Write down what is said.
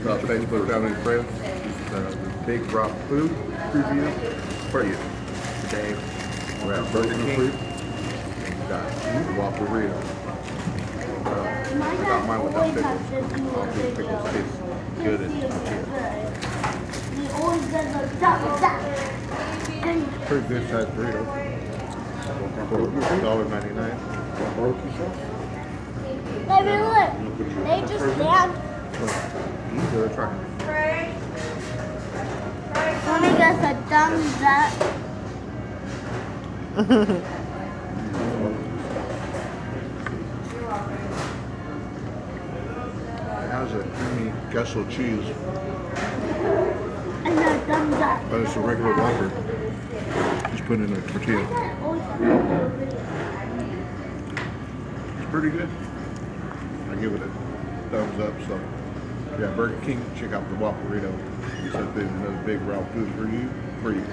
Facebook family and friends. The Big Rock Food review for you. Today we're at Burger King and we got Whopper Burrito. I got mine without pickles. All the pickles taste good and tortilla. Pretty good sized burrito. For $1.99. Baby, look. They just stand. Give it a try. Mommy gets a thumbs up. It has a creamy queso cheese, And a thumbs up. but it's a regular Whopper. Just put in a tortilla. It's pretty good. I give it a thumbs up. So, yeah, Burger King, check out the Whopper Burrito. It's another Big Route Food for you.